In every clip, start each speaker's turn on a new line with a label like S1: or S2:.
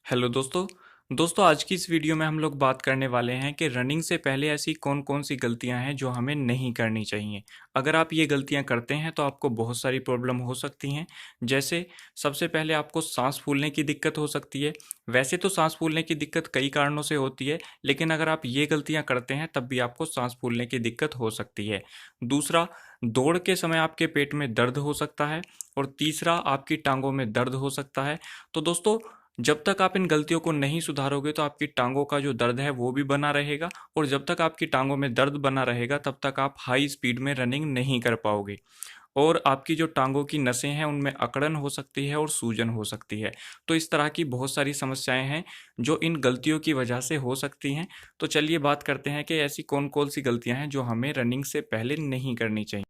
S1: Hello दोस्तों। आज की इस वीडियो में हम लोग बात करने वाले हैं कि रनिंग से पहले ऐसी कौन कौन सी गलतियां हैं जो हमें नहीं करनी चाहिए। अगर आप ये गलतियां करते हैं तो आपको बहुत सारी प्रॉब्लम हो सकती हैं। जैसे सबसे पहले आपको सांस फूलने की दिक्कत हो सकती है। वैसे तो सांस फूलने की दिक्कत कई कारणों से होती है, लेकिन अगर आप ये गलतियां करते हैं तब भी आपको सांस फूलने की दिक्कत हो सकती है। दूसरा, दौड़ के समय आपके पेट में दर्द हो सकता है। और तीसरा, आपकी टांगों में दर्द हो सकता है। तो दोस्तों, जब तक आप इन गलतियों को नहीं सुधारोगे तो आपकी टांगों का जो दर्द है वो भी बना रहेगा। और जब तक आपकी टांगों में दर्द बना रहेगा तब तक आप हाई स्पीड में रनिंग नहीं कर पाओगे। और आपकी जो टांगों की नसें हैं उनमें अकड़न हो सकती है और सूजन हो सकती है। तो इस तरह की बहुत सारी समस्याएं हैं जो इन गलतियों की वजह से हो सकती हैं। तो चलिए बात करते हैं कि ऐसी कौन कौन सी गलतियां हैं जो हमें रनिंग से पहले नहीं करनी चाहिए।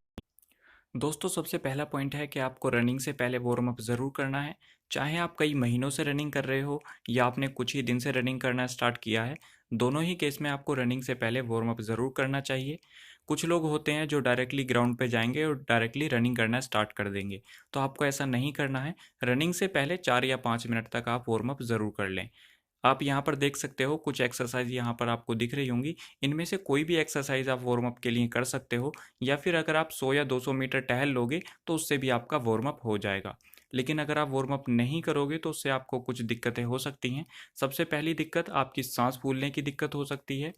S1: दोस्तों, सबसे पहला पॉइंट है कि आपको रनिंग से पहले वार्म अप ज़रूर करना है। चाहे आप कई महीनों से रनिंग कर रहे हो या आपने कुछ ही दिन से रनिंग करना स्टार्ट किया है, दोनों ही केस में आपको रनिंग से पहले वार्म अप ज़रूर करना चाहिए। कुछ लोग होते हैं जो डायरेक्टली ग्राउंड पे जाएंगे और डायरेक्टली रनिंग करना स्टार्ट कर देंगे। तो आपको ऐसा नहीं करना है। रनिंग से पहले 4 या 5 मिनट तक आप वार्म अप ज़रूर कर लें। आप यहाँ पर देख सकते हो कुछ एक्सरसाइज यहाँ पर आपको दिख रही होंगी। इनमें से कोई भी एक्सरसाइज आप वार्म अप के लिए कर सकते हो, या फिर अगर आप 100 या 200 मीटर टहल लोगे तो उससे भी आपका वार्म अप हो जाएगा। लेकिन अगर आप वार्म अप नहीं करोगे तो उससे आपको कुछ दिक्कतें हो सकती हैं। सबसे पहली दिक्कत आपकी सांस फूलने की दिक्कत हो सकती है।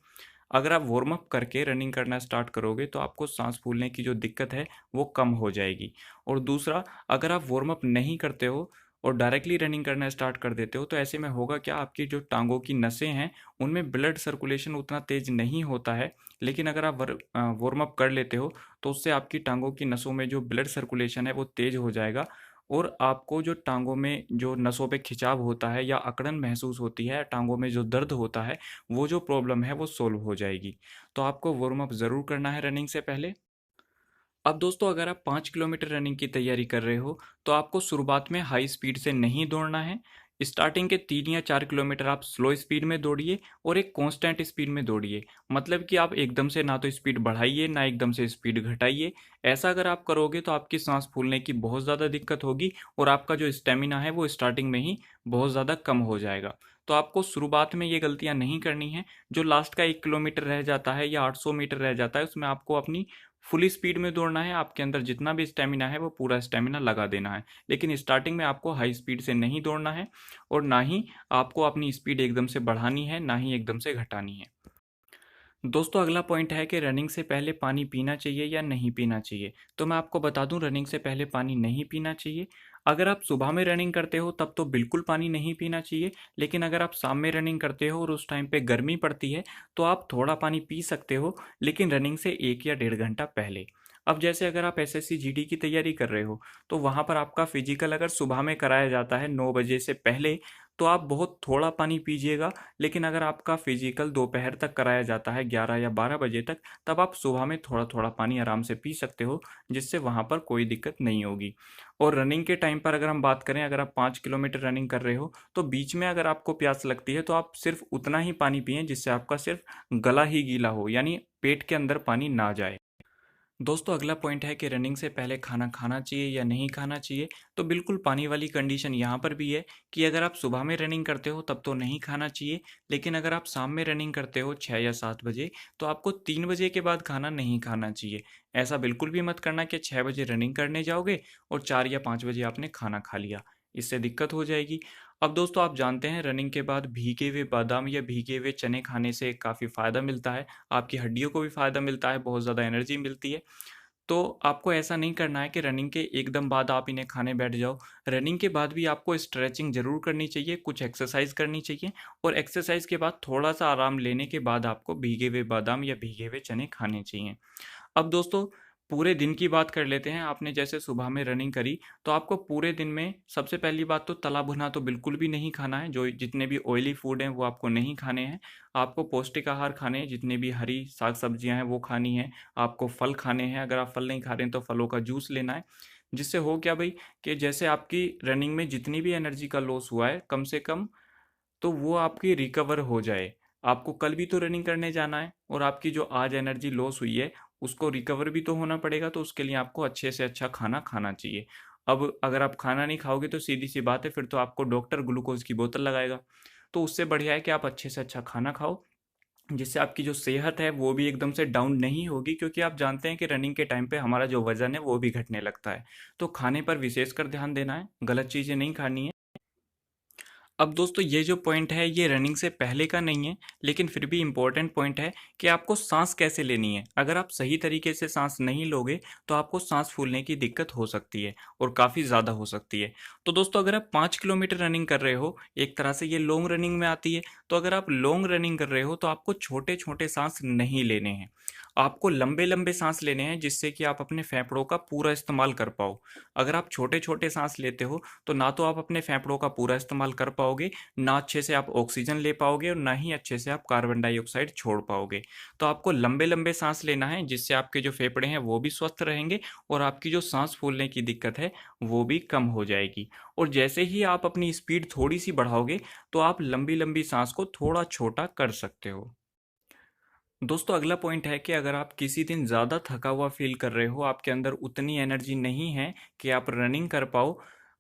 S1: अगर आप वार्म अप करके रनिंग करना स्टार्ट करोगे तो आपको सांस फूलने की जो दिक्कत है वो कम हो जाएगी। और दूसरा, अगर आप वार्म अप नहीं करते हो और डायरेक्टली रनिंग करना स्टार्ट कर देते हो तो ऐसे में होगा क्या, आपकी जो टांगों की नसें हैं उनमें ब्लड सर्कुलेशन उतना तेज नहीं होता है। लेकिन अगर आप वार्म अप कर लेते हो तो उससे आपकी टांगों की नसों में जो ब्लड सर्कुलेशन है वो तेज हो जाएगा। और आपको जो टांगों में जो नसों पे खिंचाव होता है या अकड़न महसूस होती है, टांगों में जो दर्द होता है, वो जो प्रॉब्लम है वो सोल्व हो जाएगी। तो आपको वार्म अप ज़रूर करना है रनिंग से पहले। अब दोस्तों, अगर आप 5 किलोमीटर रनिंग की तैयारी कर रहे हो तो आपको शुरुआत में हाई स्पीड से नहीं दौड़ना है। स्टार्टिंग के 3 या 4 किलोमीटर आप स्लो स्पीड में दौड़िए और एक कांस्टेंट स्पीड में दौड़िए। मतलब कि आप एकदम से ना तो स्पीड बढ़ाइए ना एकदम से स्पीड घटाइए। ऐसा अगर आप करोगे तो आपकी सांस फूलने की बहुत ज़्यादा दिक्कत होगी और आपका जो स्टेमिना है वो स्टार्टिंग में ही बहुत ज़्यादा कम हो जाएगा। तो आपको शुरुआत में ये गलतियां नहीं करनी है। जो लास्ट का 1 किलोमीटर रह जाता है या 800 मीटर रह जाता है उसमें आपको अपनी फुली स्पीड में दौड़ना है। आपके अंदर जितना भी स्टेमिना है वो पूरा स्टेमिना लगा देना है। लेकिन स्टार्टिंग में आपको हाई स्पीड से नहीं दौड़ना है और ना ही आपको अपनी स्पीड एकदम से बढ़ानी है ना ही एकदम से घटानी है। दोस्तों, अगला पॉइंट है कि रनिंग से पहले पानी पीना चाहिए या नहीं पीना चाहिए। तो मैं आपको बता दूं, रनिंग से पहले पानी नहीं पीना चाहिए। अगर आप सुबह में रनिंग करते हो तब तो बिल्कुल पानी नहीं पीना चाहिए। लेकिन अगर आप शाम में रनिंग करते हो और उस टाइम पे गर्मी पड़ती है तो आप थोड़ा पानी पी सकते हो, लेकिन रनिंग से 1 या 1.5 घंटा पहले। अब जैसे अगर आप एसएससी जीडी की तैयारी कर रहे हो तो वहाँ पर आपका फिजिकल अगर सुबह में कराया जाता है 9 बजे से पहले, तो आप बहुत थोड़ा पानी पीजिएगा। लेकिन अगर आपका फिजिकल दोपहर तक कराया जाता है 11 या 12 बजे तक, तब आप सुबह में थोड़ा थोड़ा पानी आराम से पी सकते हो, जिससे वहाँ पर कोई दिक्कत नहीं होगी। और रनिंग के टाइम पर अगर हम बात करें, अगर आप 5 किलोमीटर रनिंग कर रहे हो तो बीच में अगर आपको प्यास लगती है तो आप सिर्फ उतना ही पानी पिएं जिससे आपका सिर्फ गला ही गीला हो, यानी पेट के अंदर पानी ना जाए। दोस्तों, अगला पॉइंट है कि रनिंग से पहले खाना खाना चाहिए या नहीं खाना चाहिए। तो बिल्कुल पानी वाली कंडीशन यहाँ पर भी है कि अगर आप सुबह में रनिंग करते हो तब तो नहीं खाना चाहिए। लेकिन अगर आप शाम में रनिंग करते हो 6 या 7 बजे, तो आपको 3 बजे के बाद खाना नहीं खाना चाहिए। ऐसा बिल्कुल भी मत करना कि 6 बजे रनिंग करने जाओगे और 4 या 5 बजे आपने खाना खा लिया। इससे दिक्कत हो जाएगी। अब दोस्तों, आप जानते हैं रनिंग के बाद भीगे हुए बादाम या भीगे हुए चने खाने से काफ़ी फ़ायदा मिलता है। आपकी हड्डियों को भी फ़ायदा मिलता है, बहुत ज़्यादा एनर्जी मिलती है। तो आपको ऐसा नहीं करना है कि रनिंग के एकदम बाद आप इन्हें खाने बैठ जाओ। रनिंग के बाद भी आपको स्ट्रेचिंग ज़रूर करनी चाहिए, कुछ एक्सरसाइज करनी चाहिए। और एक्सरसाइज के बाद थोड़ा सा आराम लेने के बाद आपको भीगे हुए बादाम या भीगे हुए चने खाने चाहिए। अब दोस्तों, पूरे दिन की बात कर लेते हैं। आपने जैसे सुबह में रनिंग करी तो आपको पूरे दिन में सबसे पहली बात तो तला भुना तो बिल्कुल भी नहीं खाना है। जो जितने भी ऑयली फूड हैं वो आपको नहीं खाने हैं। आपको पौष्टिक आहार खाने हैं, जितने भी हरी साग सब्जियां हैं वो खानी है। आपको फल खाने हैं, अगर आप फल नहीं खा रहे हैं तो फलों का जूस लेना है। जिससे हो क्या भाई, कि जैसे आपकी रनिंग में जितनी भी एनर्जी का लॉस हुआ है कम से कम, तो वो आपकी रिकवर हो जाए। आपको कल भी तो रनिंग करने जाना है और आपकी जो आज एनर्जी लॉस हुई है उसको रिकवर भी तो होना पड़ेगा। तो उसके लिए आपको अच्छे से अच्छा खाना खाना चाहिए। अब अगर आप खाना नहीं खाओगे तो सीधी सी बात है, फिर तो आपको डॉक्टर ग्लूकोज की बोतल लगाएगा। तो उससे बढ़िया है कि आप अच्छे से अच्छा खाना खाओ, जिससे आपकी जो सेहत है वो भी एकदम से डाउन नहीं होगी, क्योंकि आप जानते हैं कि रनिंग के टाइम पे हमारा जो वजन है वो भी घटने लगता है। तो खाने पर विशेषकर ध्यान देना है, गलत चीज़ें नहीं खानी है। अब दोस्तों ये जो पॉइंट है ये रनिंग से पहले का नहीं है, लेकिन फिर भी इम्पोर्टेंट पॉइंट है कि आपको सांस कैसे लेनी है। अगर आप सही तरीके से सांस नहीं लोगे तो आपको सांस फूलने की दिक्कत हो सकती है, और काफ़ी ज़्यादा हो सकती है। तो दोस्तों अगर आप 5 किलोमीटर रनिंग कर रहे हो, एक तरह से ये लॉन्ग रनिंग में आती है, तो अगर आप लॉन्ग रनिंग कर रहे हो तो आपको छोटे छोटे सांस नहीं लेने हैं, आपको लंबे लंबे सांस लेने हैं, जिससे कि आप अपने फेफड़ों का पूरा इस्तेमाल कर पाओ। अगर आप छोटे छोटे सांस लेते हो तो ना तो आप अपने फेफड़ों का पूरा इस्तेमाल कर पाओगे, ना अच्छे से आप ऑक्सीजन ले पाओगे, और ना ही अच्छे से आप कार्बन डाइऑक्साइड छोड़ पाओगे। तो आपको लंबे लंबे सांस लेना है, जिससे आपके जो फेफड़े हैं वो भी स्वस्थ रहेंगे, और आपकी जो सांस फूलने की दिक्कत है वो भी कम हो जाएगी। और जैसे ही आप अपनी स्पीड थोड़ी सी बढ़ाओगे तो आप लंबी लंबी सांस को थोड़ा छोटा कर सकते हो। दोस्तों अगला पॉइंट है कि अगर आप किसी दिन ज़्यादा थका हुआ फील कर रहे हो, आपके अंदर उतनी एनर्जी नहीं है कि आप रनिंग कर पाओ,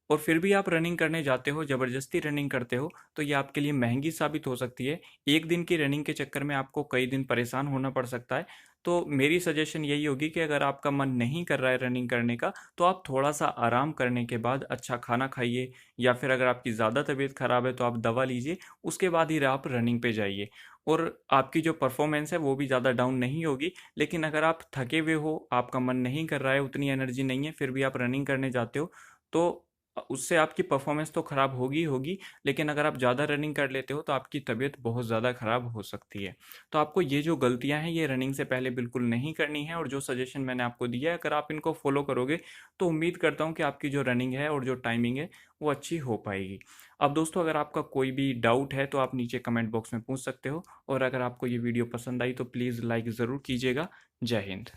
S1: और फिर भी आप रनिंग करने जाते हो, ज़बरदस्ती रनिंग करते हो, तो ये आपके लिए महंगी साबित हो सकती है। एक दिन की रनिंग के चक्कर में आपको कई दिन परेशान होना पड़ सकता है। तो मेरी सजेशन यही होगी कि अगर आपका मन नहीं कर रहा है रनिंग करने का, तो आप थोड़ा सा आराम करने के बाद अच्छा खाना खाइए, या फिर अगर आपकी ज़्यादा तबीयत ख़राब है तो आप दवा लीजिए, उसके बाद ही आप रनिंग पे जाइए। और आपकी जो परफॉर्मेंस है वो भी ज़्यादा डाउन नहीं होगी। लेकिन अगर आप थके हुए हो, आपका मन नहीं कर रहा है, उतनी एनर्जी नहीं है, फिर भी आप रनिंग करने जाते हो, तो उससे आपकी परफॉर्मेंस तो ख़राब होगी ही होगी। लेकिन अगर आप ज़्यादा रनिंग कर लेते हो तो आपकी तबीयत बहुत ज़्यादा ख़राब हो सकती है। तो आपको ये जो गलतियां हैं ये रनिंग से पहले बिल्कुल नहीं करनी है, और जो सजेशन मैंने आपको दिया है अगर आप इनको फॉलो करोगे तो उम्मीद करता हूँ कि आपकी जो रनिंग है और जो टाइमिंग है वो अच्छी हो पाएगी। अब दोस्तों अगर आपका कोई भी डाउट है तो आप नीचे कमेंट बॉक्स में पूछ सकते हो, और अगर आपको ये वीडियो पसंद आई तो प्लीज़ लाइक ज़रूर कीजिएगा। जय हिंद।